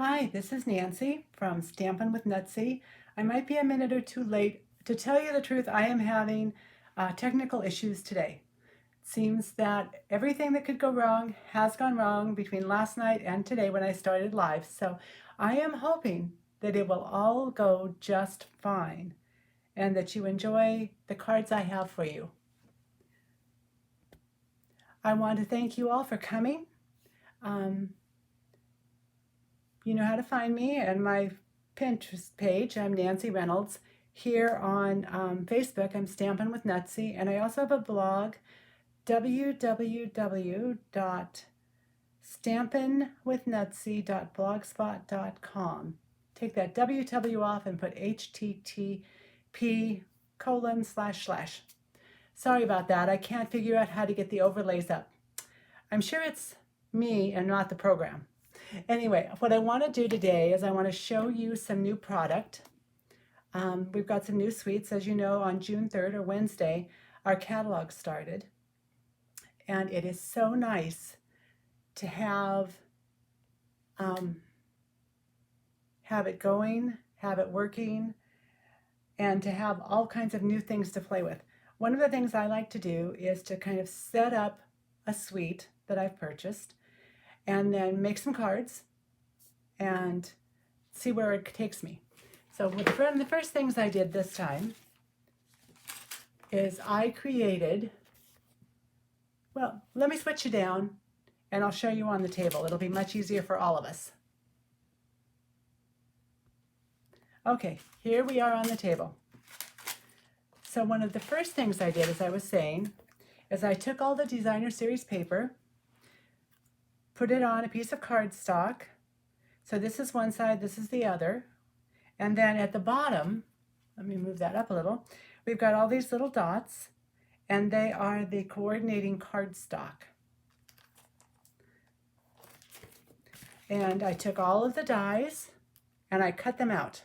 Hi, this is Nancy from Stampin' with Nutsy. I might be a minute or two late. To tell you the truth, I am having technical issues today. It seems that everything that could go wrong has gone wrong between last night and today when I started live. So I am hoping that it will all go just fine and that you enjoy the cards I have for you. I want to thank you all for coming. You know how to find me and my Pinterest page. I'm Nancy Reynolds. Here on Facebook, I'm Stampin' with Nutsy, and I also have a blog, www.stampinwithnutsy.blogspot.com. Take that WW off and put http://. Sorry about that. I can't figure out how to get the overlays up. I'm sure it's me and not the program. Anyway, what I want to do today is I want to show you some new product. We've got some new suites. As you know, on June 3rd or Wednesday, our catalog started. And it is so nice to have it going, have it working, and to have all kinds of new things to play with. One of the things I like to do is to kind of set up a suite that I've purchased and then make some cards and see where it takes me. So one of the first things I did this time is I created, well, let me switch you down and I'll show you on the table. It'll be much easier for all of us. Okay, here we are on the table. So one of the first things I did, as I was saying, is I took all the designer series paper, put it on a piece of cardstock. So this is one side, this is the other. And then at the bottom, let me move that up a little, we've got all these little dots, and they are the coordinating cardstock. And I took all of the dies and I cut them out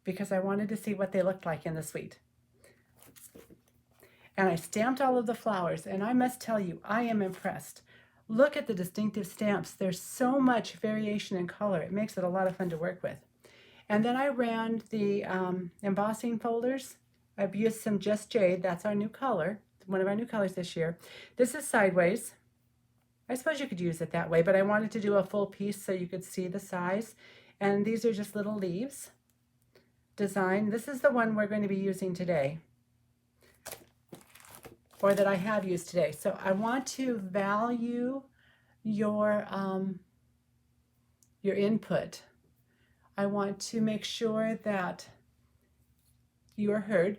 because I wanted to see what they looked like in the suite. And I stamped all of the flowers, and I must tell you, I am impressed. Look at the distinctive stamps. There's so much variation in color. It makes it a lot of fun to work with. And then I ran the embossing folders. I've used some Just Jade. That's our new color, one of our new colors this year. This is sideways. I suppose you could use it that way, but I wanted to do a full piece so you could see the size. And these are just little leaves design. This is the one we're going to be using today, or that I have used today. So I want to value your input. I want to make sure that you are heard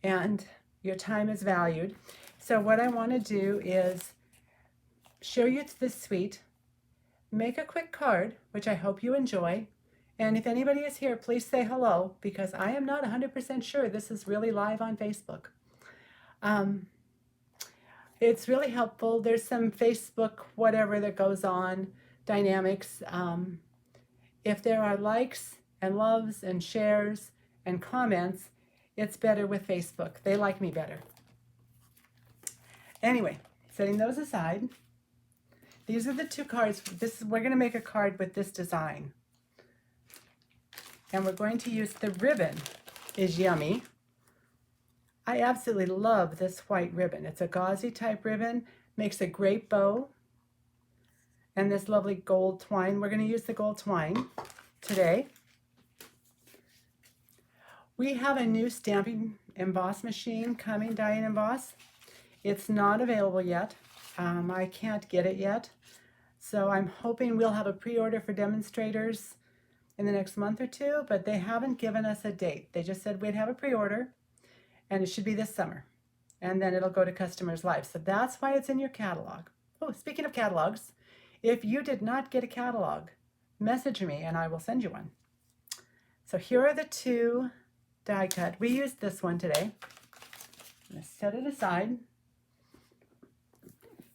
and your time is valued. So what I want to do is show you this suite, make a quick card, which I hope you enjoy. And if anybody is here, please say hello, because I am not 100% sure this is really live on Facebook. It's really helpful. There's some Facebook whatever that goes on, dynamics. If there are likes and loves and shares and comments, it's better with Facebook. They like me better. Anyway, setting those aside, these are the two cards. We're going to make a card with this design. And we're going to use the ribbon is yummy. I absolutely love this white ribbon. It's a gauzy type ribbon, makes a great bow. And this lovely gold twine. We're going to use the gold twine today. We have a new stamping emboss machine coming, die and emboss. It's not available yet. I can't get it yet. So I'm hoping we'll have a pre-order for demonstrators in the next month or two, but they haven't given us a date. They just said we'd have a pre-order, and it should be this summer. And then it'll go to customers live. So that's why it's in your catalog. Oh, speaking of catalogs, if you did not get a catalog, message me and I will send you one. So here are the two die cut. We used this one today. I'm going to set it aside.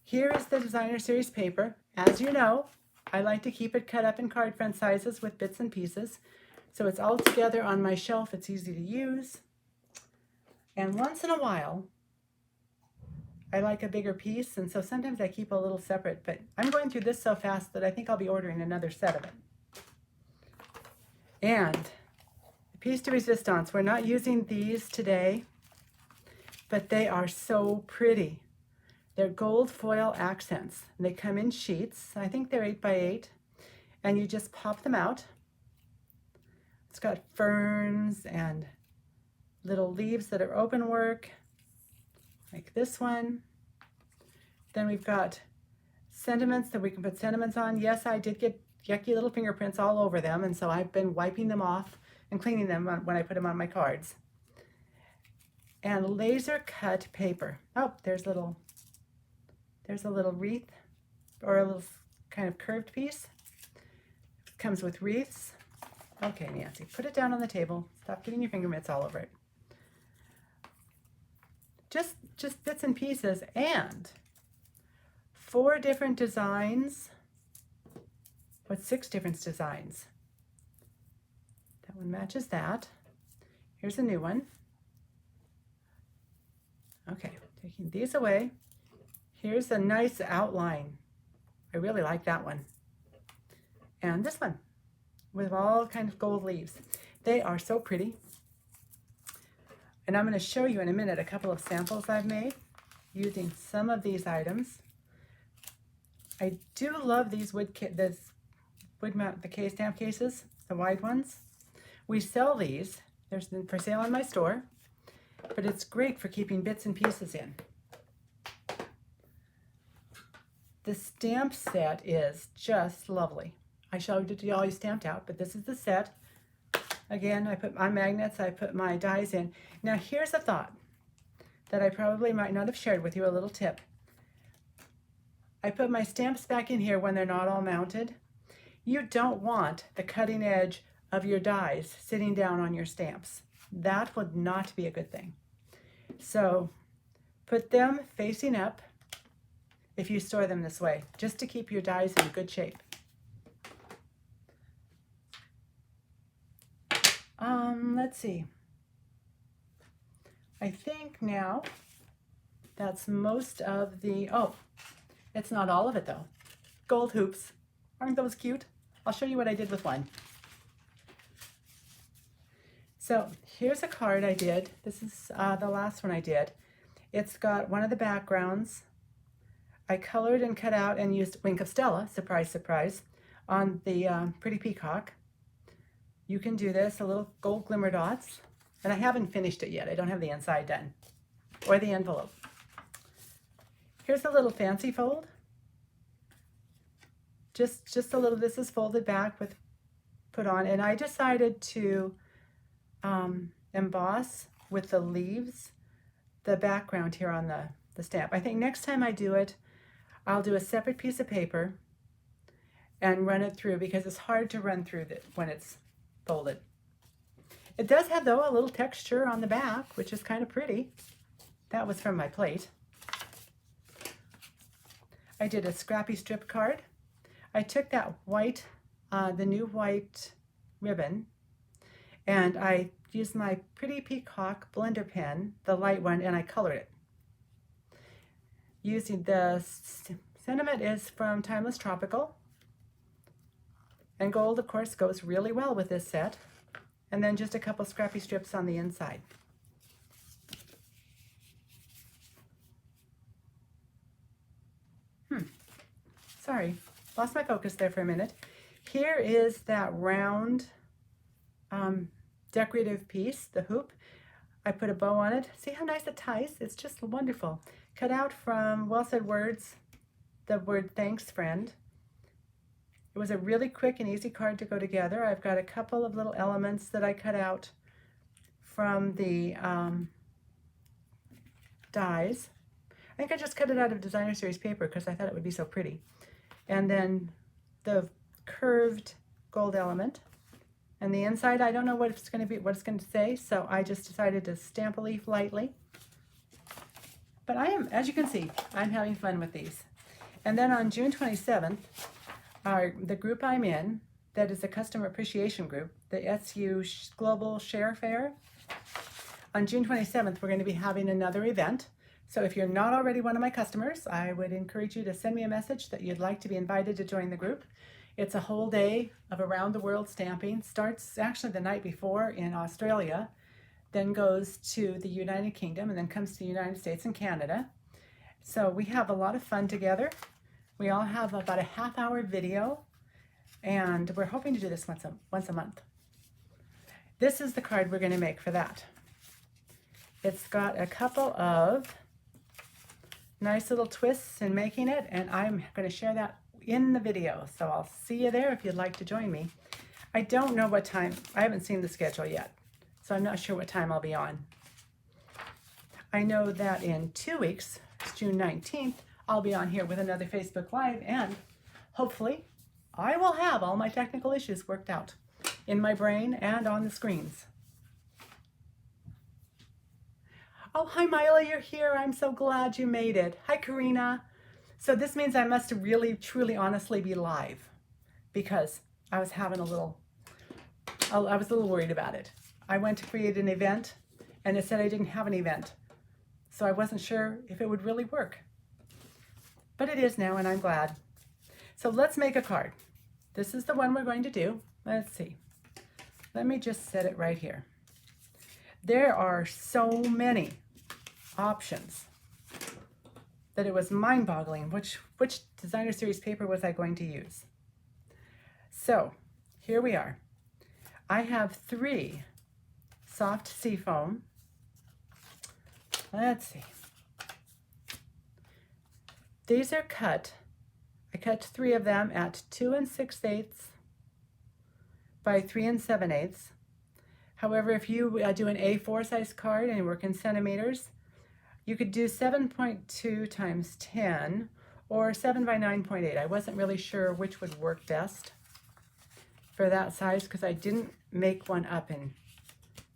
Here is the designer series paper. As you know, I like to keep it cut up in card front sizes with bits and pieces. So it's all together on my shelf. It's easy to use. And once in a while, I like a bigger piece, and so sometimes I keep a little separate, but I'm going through this so fast that I think I'll be ordering another set of it. And the piece de resistance, we're not using these today, but they are so pretty. They're gold foil accents, and they come in sheets. I think they're 8 by 8, and you just pop them out. It's got ferns and little leaves that are open work, like this one. Then we've got sentiments that we can put sentiments on. Yes, I did get yucky little fingerprints all over them, and so I've been wiping them off and cleaning them when I put them on my cards. And laser cut paper. Oh, there's a little wreath, or a little kind of curved piece. It comes with wreaths. Okay, Nancy, put it down on the table. Stop getting your finger mitts all over it. Just bits and pieces, and 4 different designs. What, 6 different designs? That one matches that. Here's a new one. Okay, taking these away. Here's a nice outline. I really like that one. And this one with all kinds of gold leaves. They are so pretty. And I'm going to show you in a minute a couple of samples I've made using some of these items. I do love these wood mount, the case stamp cases, the wide ones. We sell these. They're for sale in my store, but it's great for keeping bits and pieces in. The stamp set is just lovely. I showed it to you all stamped out, but this is the set. Again, I put my magnets, I put my dies in. Now here's a thought that I probably might not have shared with you, a little tip. I put my stamps back in here when they're not all mounted. You don't want the cutting edge of your dies sitting down on your stamps. That would not be a good thing. So put them facing up if you store them this way, just to keep your dies in good shape. Let's see. I think now that's most of the, oh, it's not all of it though. Gold hoops. Aren't those cute? I'll show you what I did with one. So here's a card I did. This is the last one I did. It's got one of the backgrounds. I colored and cut out and used Wink of Stella, surprise, surprise, on the pretty peacock. You can do this, a little gold glimmer dots. And I haven't finished it yet. I don't have the inside done, or the envelope. Here's a little fancy fold. Just a little, this is folded back with put on, and I decided to emboss with the leaves the background here on the stamp. I think next time I do it, I'll do a separate piece of paper and run it through, because it's hard to run through when it's folded. It does have, though, a little texture on the back, which is kind of pretty. That was from my plate. I did a scrappy strip card. I took that white, the new white ribbon, and I used my pretty peacock blender pen, the light one, and I colored it. Using the sentiment is from Timeless Tropical. And gold, of course, goes really well with this set. And then just a couple scrappy strips on the inside. Sorry, lost my focus there for a minute. Here is that round decorative piece, the hoop. I put a bow on it. See how nice it ties? It's just wonderful. Cut out from Well Said Words, the word thanks, friend. It was a really quick and easy card to go together. I've got a couple of little elements that I cut out from the dies. I think I just cut it out of Designer Series paper because I thought it would be so pretty. And then the curved gold element. And the inside, I don't know what it's going to be, what it's going to say, so I just decided to stamp a leaf lightly. But I am, as you can see, I'm having fun with these. And then on June 27th, the group I'm in, that is a customer appreciation group, the SU Global Share Fair. On June 27th, we're going to be having another event. So if you're not already one of my customers, I would encourage you to send me a message that you'd like to be invited to join the group. It's a whole day of around the world stamping. Starts actually the night before in Australia, then goes to the United Kingdom, and then comes to the United States and Canada. So we have a lot of fun together. We all have about a half-hour video, and we're hoping to do this once a month. This is the card we're going to make for that. It's got a couple of nice little twists in making it, and I'm going to share that in the video. So I'll see you there if you'd like to join me. I don't know what time. I haven't seen the schedule yet, so I'm not sure what time I'll be on. I know that in 2 weeks, it's June 19th, I'll be on here with another Facebook Live, and hopefully I will have all my technical issues worked out in my brain and on the screens. Oh, hi Mila, you're here. I'm so glad you made it. Hi Karina. So this means I must really, truly, honestly be live, because I was having I was a little worried about it. I went to create an event and it said I didn't have an event. So I wasn't sure if it would really work. But it is now, and I'm glad. So let's make a card. This is the one we're going to do. Let's see. Let me just set it right here. There are so many options that it was mind-boggling which designer series paper was I going to use. So here we are. I have 3 soft seafoam. Let's see. These are cut. I cut 3 of them at 2 6/8 by 3 7/8. However, if you do an A4 size card and you work in centimeters, you could do 7.2 times 10 or 7 by 9.8. I wasn't really sure which would work best for that size because I didn't make one up in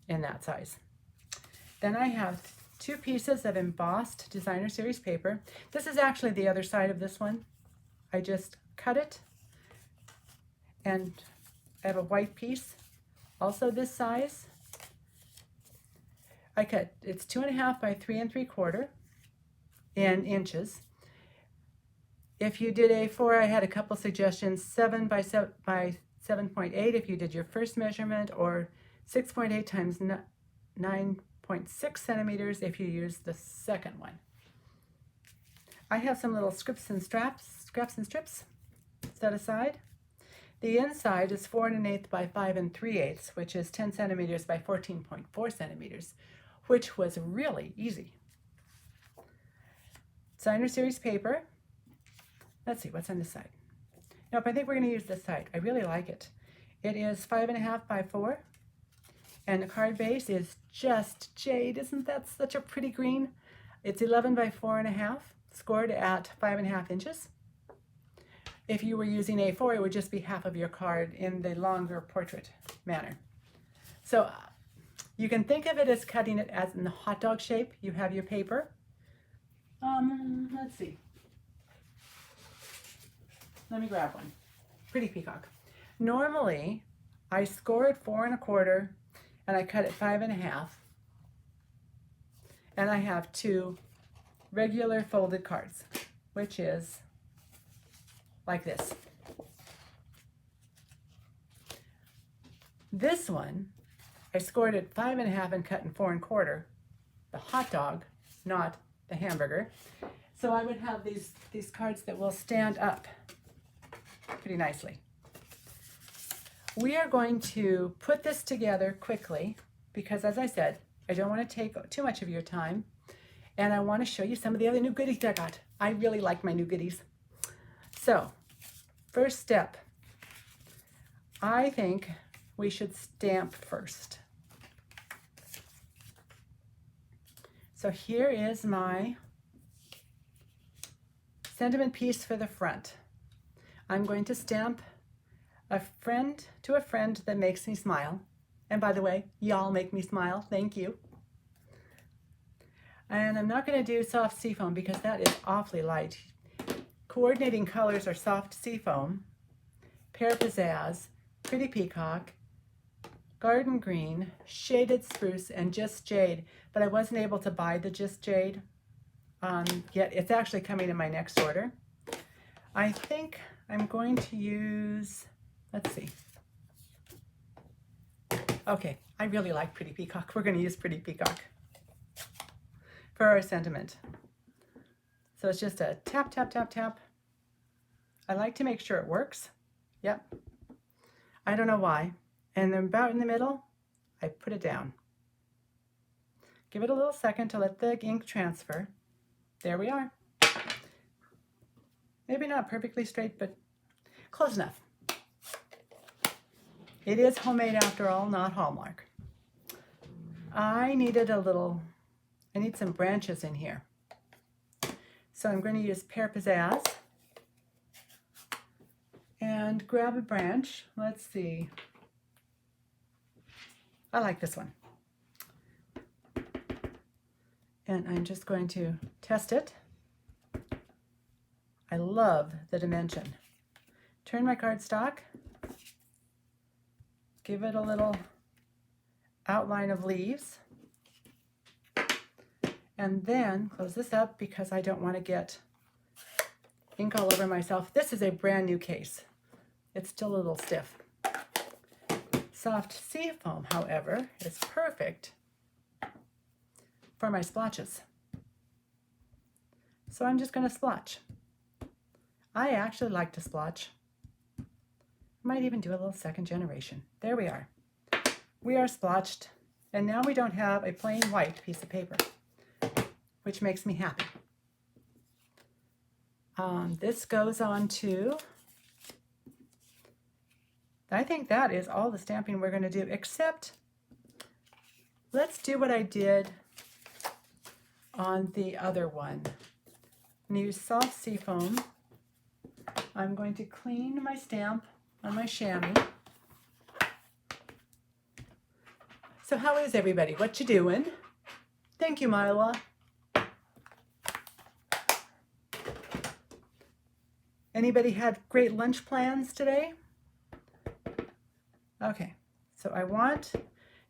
that size. Then I have 2 pieces of embossed designer series paper. This is actually the other side of this one. I just cut it, and I have a white piece, also this size. I cut, it's 2.5 by 3 3/4 in inches. If you did A4, I had a couple suggestions, 7 by 7.8 if you did your first measurement, or 6.8 times 9.6 centimeters if you use the second one. I have some little scraps and strips set aside. The inside is 4 1/8 by 5 3/8, which is 10 centimeters by 14.4 centimeters, which was really easy. Designer series paper. Let's see what's on this side. Nope, I think we're going to use this side. I really like it. It is 5.5 by 4, and the card base is just jade. Isn't that such a pretty green? It's 11 by 4.5, scored at 5.5 inches. If you were using A4, it would just be half of your card in the longer portrait manner. So you can think of it as cutting it as in the hot dog shape. You have your paper. Let's see. Let me grab one. Pretty peacock. Normally, I score it 4 1/4, and I cut it 5.5. And I have 2 regular folded cards, which is like this. This one, I scored it 5.5 and cut in 4 1/4, the hot dog, not the hamburger. So I would have these cards that will stand up pretty nicely. We are going to put this together quickly because, as I said, I don't want to take too much of your time, and I want to show you some of the other new goodies I got. I really like my new goodies. So, first step, I think we should stamp first. So here is my sentiment piece for the front. I'm going to stamp a friend to a friend that makes me smile. And by the way, y'all make me smile. Thank you. And I'm not going to do soft seafoam because that is awfully light. Coordinating colors are soft seafoam, pear pizzazz, pretty peacock, garden green, shaded spruce, and just jade. But I wasn't able to buy the just jade yet. It's actually coming in my next order. I think I'm going to use, let's see. Okay, I really like Pretty Peacock. We're going to use Pretty Peacock for our sentiment. So it's just a tap, tap, tap, tap. I like to make sure it works. Yep. I don't know why. And then about in the middle, I put it down. Give it a little second to let the ink transfer. There we are. Maybe not perfectly straight, but close enough. It is homemade after all, not Hallmark. I need some branches in here. So I'm going to use Pear Pizzazz and grab a branch. Let's see. I like this one. And I'm just going to test it. I love the dimension. Turn my cardstock. Give it a little outline of leaves. And then close this up because I don't want to get ink all over myself. This is a brand new case. It's still a little stiff. Soft sea foam, however, is perfect for my splotches. So I'm just going to splotch. I actually like to splotch. Might even do a little second generation. There we are. We are splotched, and now we don't have a plain white piece of paper, which makes me happy. This goes on to, I think that is all the stamping we're going to do, except let's do what I did on the other one. I'm going to use soft seafoam. I'm going to clean my stamp on my chamois. So how is everybody? What you doing? Thank you, Mila. Anybody had great lunch plans today? Okay, so I want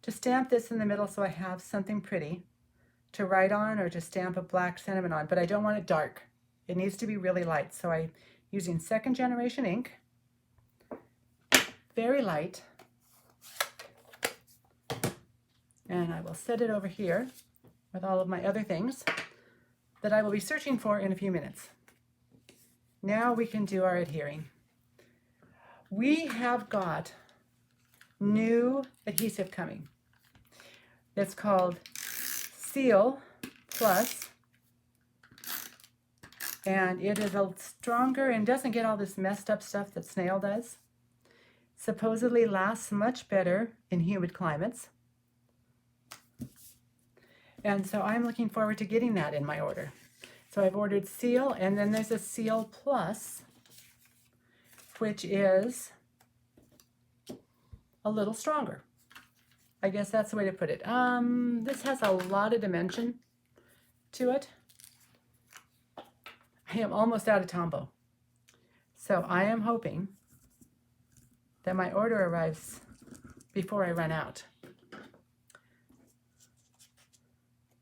to stamp this in the middle so I have something pretty to write on or to stamp a black sentiment on, but I don't want it dark. It needs to be really light, so I'm using second generation ink, very light, and I will set it over here with all of my other things that I will be searching for in a few minutes. Now we can do our adhering. We have got new adhesive coming. It's called Seal Plus, and it is a stronger and doesn't get all this messed up stuff that snail does. Supposedly lasts much better in humid climates. And so I'm looking forward to getting that in my order. So I've ordered Seal, and then there's a Seal Plus, which is a little stronger. I guess that's the way to put it. This has a lot of dimension to it. I am almost out of Tombow. So I am hoping that my order arrives before I run out.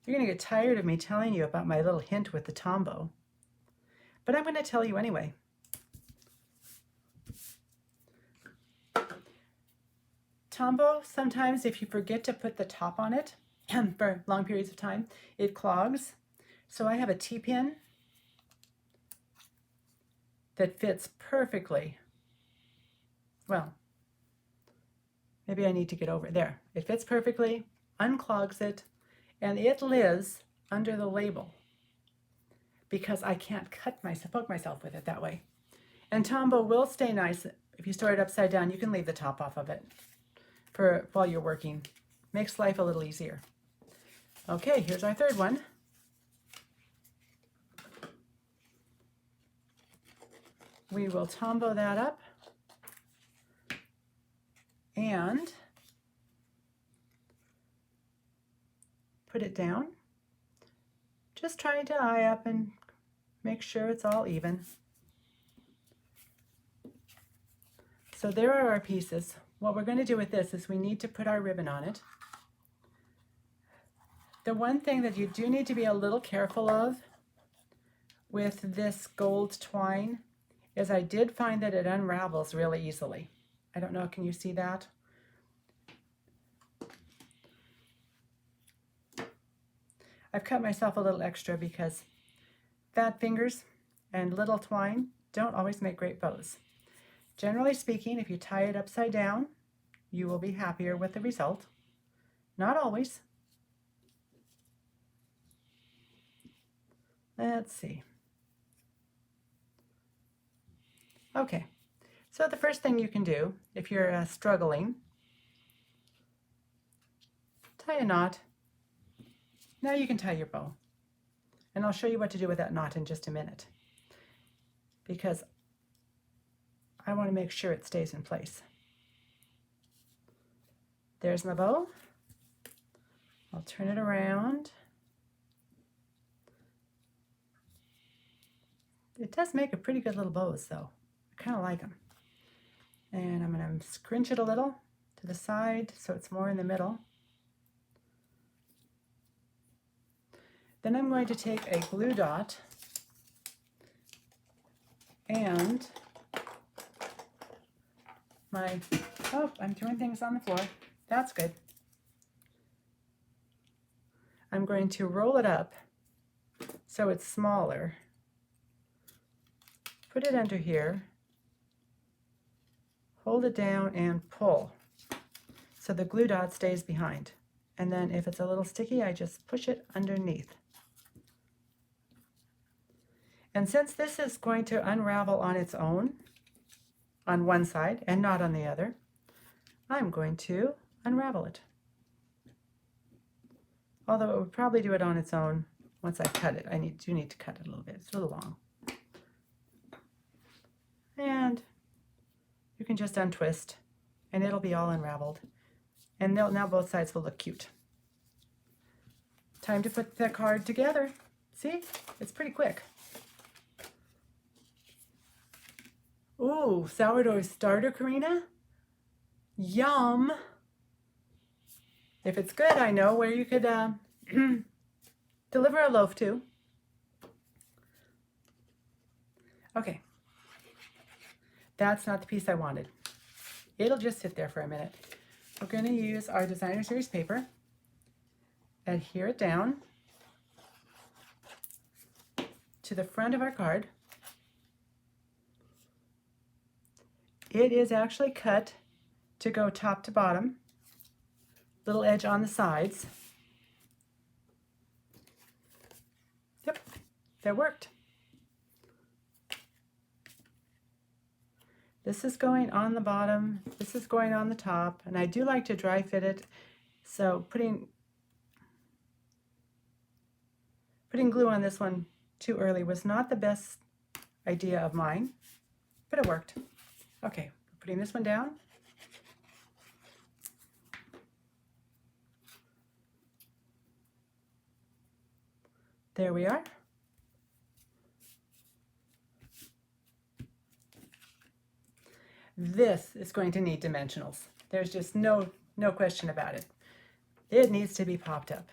You're going to get tired of me telling you about my little hint with the Tombow, but I'm going to tell you anyway. Tombow, sometimes if you forget to put the top on it for long periods of time, it clogs. So I have a T-pin that fits perfectly. Well, maybe I need to get over it. There, it fits perfectly, unclogs it, and it lives under the label because I can't poke myself with it that way. And Tombow will stay nice. If you store it upside down, you can leave the top off of it for while you're working. Makes life a little easier. Okay, here's our third one. We will Tombow that up and put it down. Just trying to eye up and make sure it's all even. So there are our pieces. What we're going to do with this is we need to put our ribbon on it. The one thing that you do need to be a little careful of with this gold twine is I did find that it unravels really easily. I don't know, can you see that? I've cut myself a little extra because fat fingers and little twine don't always make great bows. Generally speaking, if you tie it upside down, you will be happier with the result. Not always. Let's see. Okay, so the first thing you can do if you're struggling, tie a knot. Now you can tie your bow. And I'll show you what to do with that knot in just a minute, because I want to make sure it stays in place. There's my bow. I'll turn it around. It does make a pretty good little bows though. I kind of like them. And I'm going to scrunch it a little to the side so it's more in the middle. Then I'm going to take a glue dot and oh, I'm throwing things on the floor. That's good. I'm going to roll it up so it's smaller. Put it under here, hold it down and pull so the glue dot stays behind. And then if it's a little sticky, I just push it underneath. And since this is going to unravel on its own on one side and not on the other, I'm going to unravel it. Although it would probably do it on its own once I cut it. I do need to cut it a little bit. It's a little long. And you can just untwist and it'll be all unraveled. And now both sides will look cute. Time to put the card together. See? It's pretty quick. Ooh, sourdough starter, Karina? Yum! If it's good, I know where you could deliver a loaf to. Okay. That's not the piece I wanted. It'll just sit there for a minute. We're going to use our designer series paper, adhere it down to the front of our card. It is actually cut to go top to bottom, little edge on the sides. Yep, that worked. This is going on the bottom, this is going on the top, and I do like to dry fit it, so putting glue on this one too early was not the best idea of mine, but it worked. Okay, putting this one down. There we are. This is going to need dimensionals. There's just no question about it. It needs to be popped up.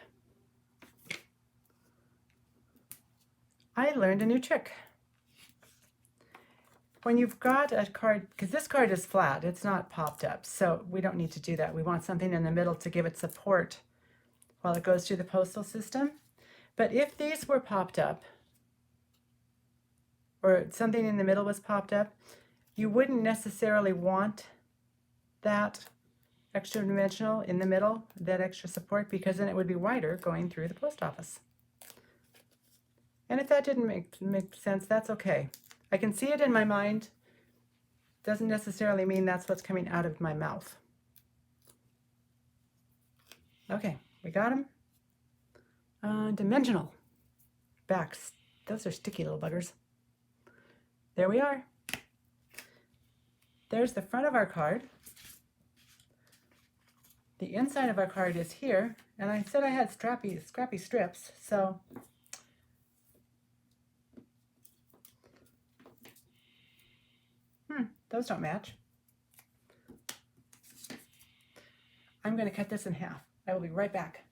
I learned a new trick. When you've got a card, because this card is flat, it's not popped up, so we don't need to do that. We want something in the middle to give it support while it goes through the postal system. But if these were popped up, or something in the middle was popped up, you wouldn't necessarily want that extra dimensional in the middle, that extra support, because then it would be wider going through the post office. And if that didn't make sense, that's okay. I can see it in my mind. Doesn't necessarily mean that's what's coming out of my mouth. Okay, we got them. Dimensional backs. Those are sticky little buggers. There we are. There's the front of our card. The inside of our card is here, and I said I had scrappy strips, so those don't match. I'm going to cut this in half. I will be right back.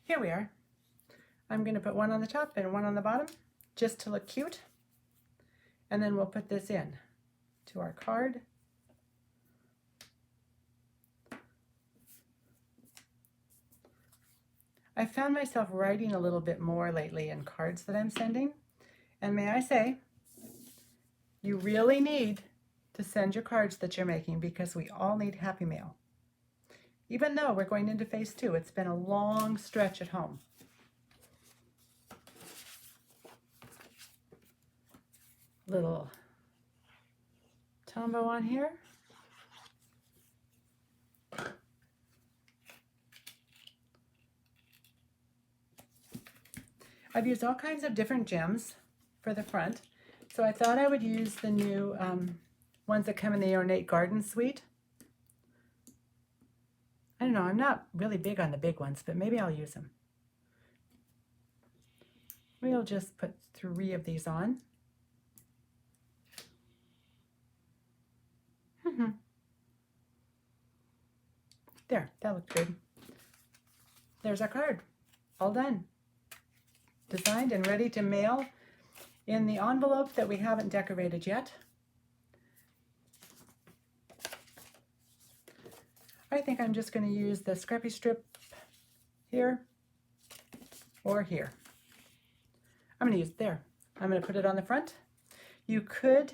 here we are. I'm going to put one on the top and one on the bottom just to look cute. And then we'll put this in to our card. I found myself writing a little bit more lately in cards that I'm sending. And may I say, you really need to send your cards that you're making because we all need happy mail. Even though we're going into phase 2, it's been a long stretch at home. Little Tombow on here. I've used all kinds of different gems for the front, so I thought I would use the new ones that come in the Ornate Garden Suite. I don't know, I'm not really big on the big ones, but maybe I'll use them. We'll just put 3 of these on. There, that looked good. There's our card, all done. Designed and ready to mail in the envelope that we haven't decorated yet. I think I'm just going to use the scrappy strip here or here. I'm going to use it there. I'm going to put it on the front. You could,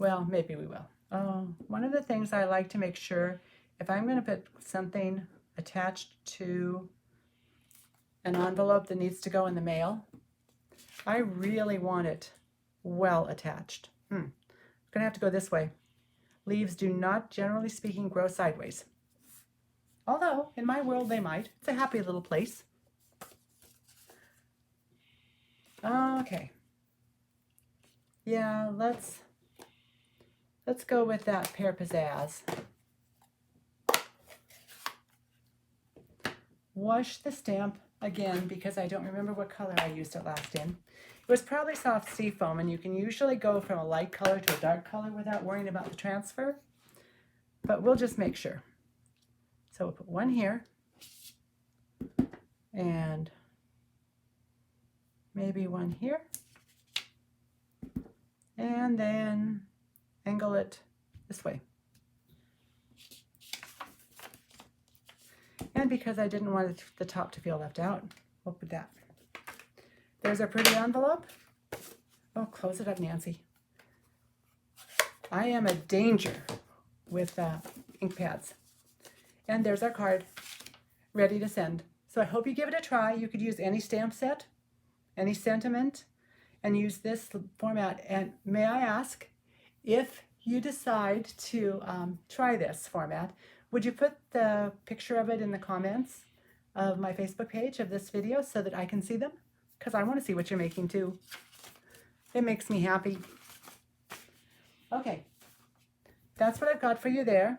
well, maybe we will. One of the things I like to make sure, if I'm going to put something attached to an envelope that needs to go in the mail, I really want it well attached. I'm going to have to go this way. Leaves do not, generally speaking, grow sideways. Although, in my world, they might. It's a happy little place. Okay. Yeah, let's go with that Pear Pizzazz. Wash the stamp again because I don't remember what color I used it last in. It was probably soft sea foam, and you can usually go from a light color to a dark color without worrying about the transfer, but we'll just make sure. So we'll put one here, and maybe one here, and then angle it this way. And because I didn't want the top to feel left out, we'll put that. There's our pretty envelope. Oh, close it up, Nancy. I am a danger with ink pads. And there's our card, ready to send. So I hope you give it a try. You could use any stamp set, any sentiment, and use this format. And may I ask, if you decide to try this format, would you put the picture of it in the comments of my Facebook page of this video so that I can see them? Because I want to see what you're making too. It makes me happy. Okay, that's what I've got for you there.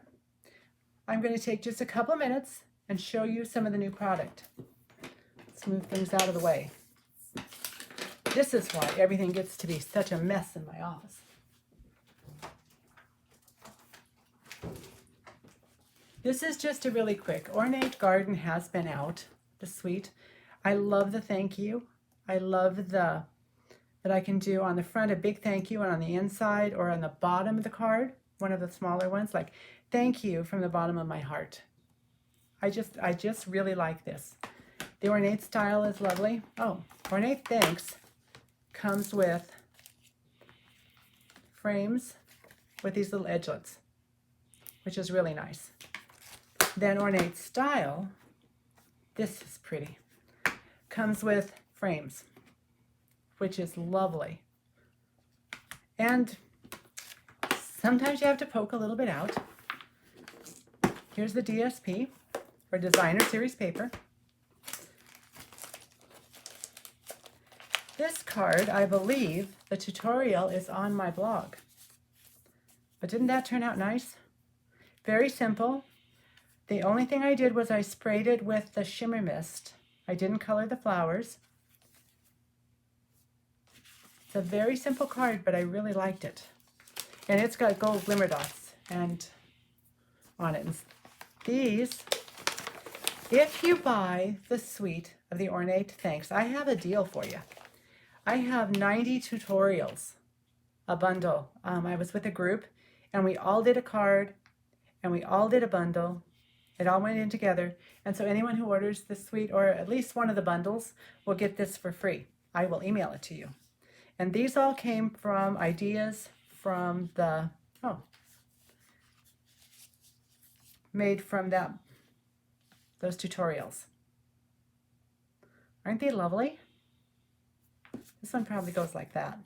I'm going to take just a couple minutes and show you some of the new product. Let's move things out of the way. This is why everything gets to be such a mess in my office. This is just a really quick. Ornate Garden has been out, the suite. I love the thank you. I love that I can do on the front a big thank you, and on the inside or on the bottom of the card, one of the smaller ones, like thank you from the bottom of my heart. I just really like this. The ornate style is lovely. Oh, Ornate Thanks comes with frames with these little edgelets, which is really nice. Then Ornate Style, this is pretty, comes with frames, which is lovely. And sometimes you have to poke a little bit out. Here's the DSP, or Designer Series paper. This card, I believe, the tutorial is on my blog. But didn't that turn out nice? Very simple. The only thing I did was I sprayed it with the shimmer mist. I didn't color the flowers. It's a very simple card, but I really liked it. And it's got gold glimmer dots and on it. And these If you buy the suite of the Ornate Thanks, I have a deal for you. I have 90 tutorials, a bundle. I was with a group and we all did a card and we all did a bundle. It all went in together. And so anyone who orders the suite or at least one of the bundles will get this for free. I will email it to you. And these all came from ideas from the, made from those tutorials. Aren't they lovely? This one probably goes like that.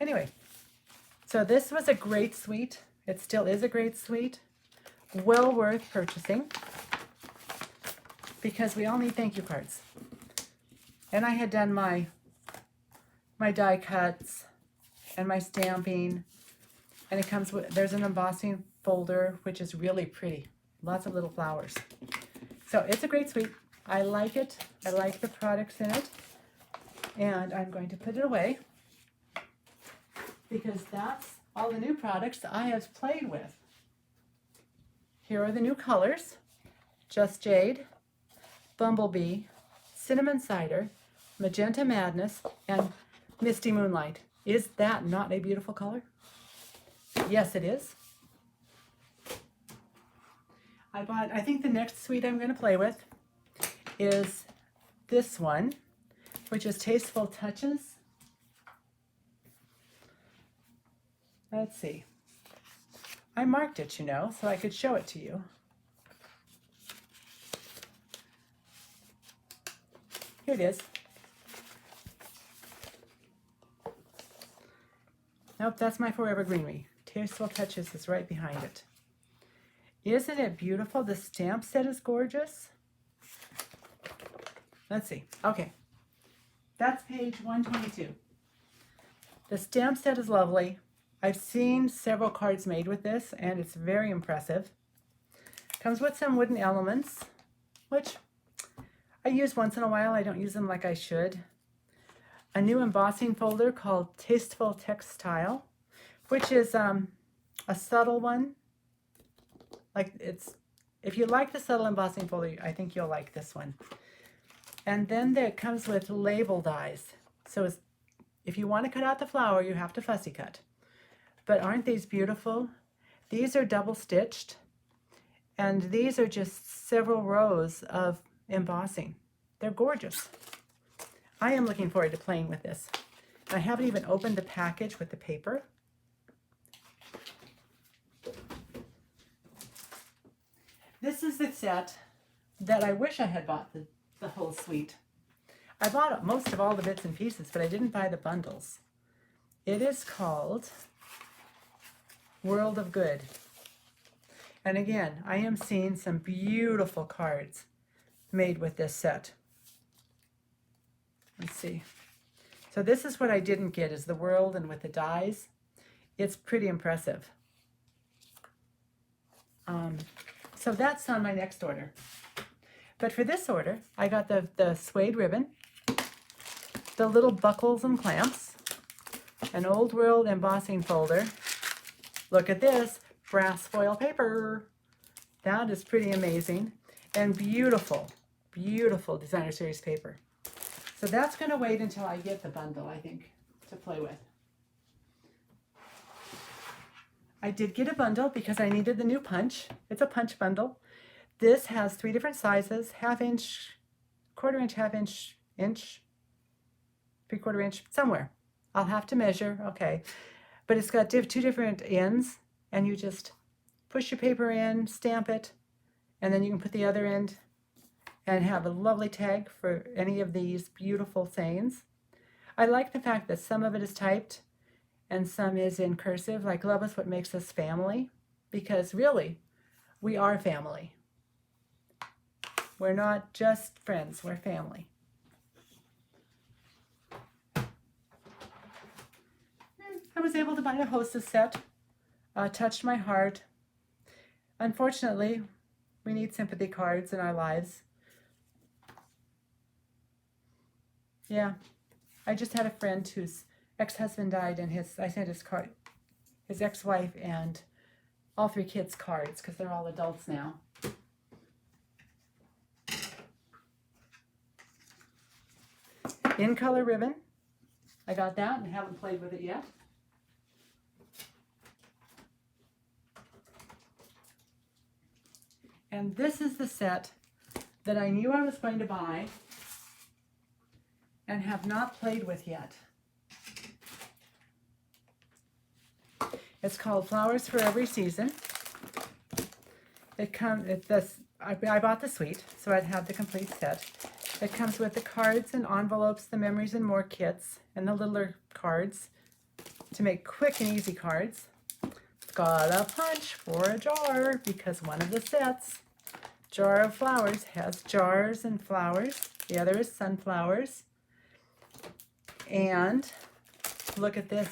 Anyway, so this was a great suite. It still is a great suite. Well worth purchasing because we all need thank you cards. And I had done my die cuts and my stamping, and it comes with, there's an embossing folder which is really pretty. Lots of little flowers. So it's a great suite. I like it. I like the products in it. And I'm going to put it away because that's all the new products I have played with. Here are the new colors: Just Jade, Bumblebee, Cinnamon Cider, Magenta Madness, and Misty Moonlight. Is that not a beautiful color? Yes, it is. I think the next suite I'm going to play with is this one, which is Tasteful Touches. Let's see. I marked it, you know, so I could show it to you. Here it is. Nope, that's my Forever Greenery. Tasteful Touches is right behind it. Isn't it beautiful? The stamp set is gorgeous. Let's see. Okay. That's page 122. The stamp set is lovely. I've seen several cards made with this, and it's very impressive. Comes with some wooden elements, which I use once in a while. I don't use them like I should. A new embossing folder called Tasteful Textile, which is a subtle one. Like if you like the subtle embossing folder, I think you'll like this one. And then it comes with label dies. So if you want to cut out the flower, you have to fussy cut. But aren't these beautiful? These are double stitched, and these are just several rows of embossing. They're gorgeous. I am looking forward to playing with this. I haven't even opened the package with the paper. This is the set that I wish I had bought the whole suite. I bought most of all the bits and pieces, but I didn't buy the bundles. It is called World of Good. And again, I am seeing some beautiful cards made with this set. Let's see. So this is what I didn't get, is the world and with the dies. It's pretty impressive. So that's on my next order. But for this order, I got the suede ribbon, the little buckles and clamps, an old world embossing folder. Look at this, brass foil paper. That is pretty amazing. And beautiful, beautiful designer series paper. So that's going to wait until I get the bundle, I think, to play with. I did get a bundle because I needed the new punch. It's a punch bundle. This has 3 different sizes: 1/2 inch, 1/4 inch, 1/2 inch, inch, 3/4 inch, somewhere. I'll have to measure, okay. But it's got 2 different ends, and you just push your paper in, stamp it, and then you can put the other end and have a lovely tag for any of these beautiful sayings. I like the fact that some of it is typed and some is in cursive, like "Love is what makes us family," because really, we are family. We're not just friends, we're family. I was able to buy a hostess set. Touched my heart. Unfortunately, we need sympathy cards in our lives. Yeah, I just had a friend whose ex-husband died, and I sent his ex-wife and all 3 kids cards because they're all adults now. in color ribbon. I got that and haven't played with it yet. And this is the set that I knew I was going to buy and have not played with yet. It's called Flowers for Every Season. I bought the suite, so I'd have the complete set. It comes with the cards and envelopes, the memories and more kits, and the littler cards to make quick and easy cards. It's got a punch for a jar because one of the sets, Jar of Flowers, has jars and flowers. The other is sunflowers. And look at this.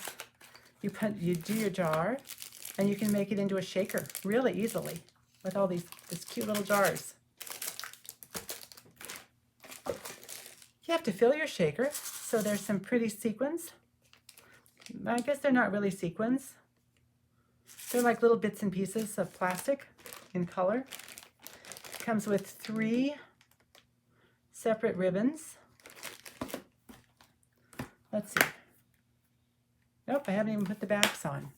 You do your jar, and you can make it into a shaker really easily with all these cute little jars. You have to fill your shaker, so there's some pretty sequins. I guess they're not really sequins. They're like little bits and pieces of plastic in color. It comes with 3 separate ribbons. Let's see. Nope, I haven't even put the backs on.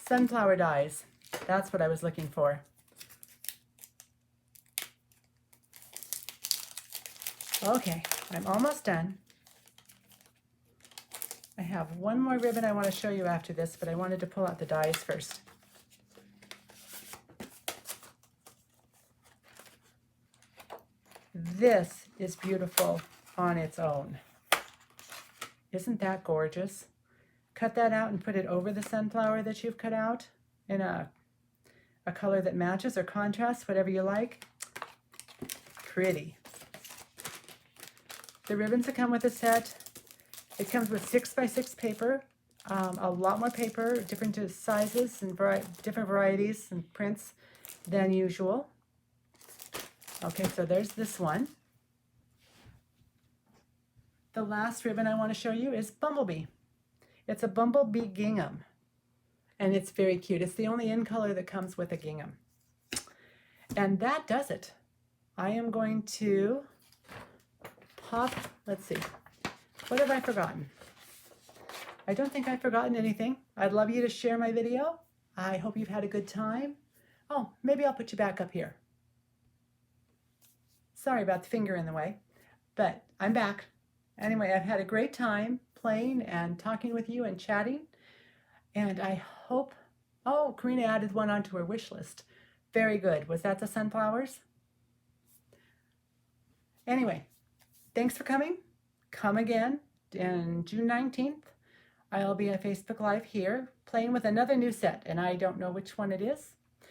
Sunflower dies. That's what I was looking for. Okay, I'm almost done. I have one more ribbon I want to show you after this, but I wanted to pull out the dies first. This is beautiful on its own. Isn't that gorgeous? Cut that out and put it over the sunflower that you've cut out in a color that matches or contrasts, whatever you like. Pretty. The ribbons that come with the set, it comes with 6x6 paper, a lot more paper, different sizes and different varieties and prints than usual. Okay, so there's this one. The last ribbon I want to show you is Bumblebee. It's a bumblebee gingham, and it's very cute. It's the only in color that comes with a gingham. And that does it. I am going to pop, let's see, what have I forgotten? I don't think I've forgotten anything. I'd love you to share my video. I hope you've had a good time. Oh, maybe I'll put you back up here. Sorry about the finger in the way, but I'm back. Anyway, I've had a great time playing and talking with you and chatting, and I hope, oh, Karina added one onto her wish list. Very good. Was that the sunflowers? Anyway, thanks for coming. Come again on June 19th. I'll be on Facebook Live here playing with another new set, and I don't know which one it is. I'm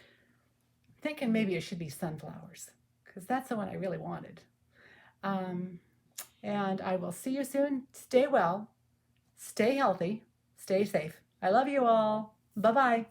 thinking maybe it should be sunflowers, because that's the one I really wanted. And I will see you soon. Stay well, stay healthy, stay safe. I love you all. Bye-bye.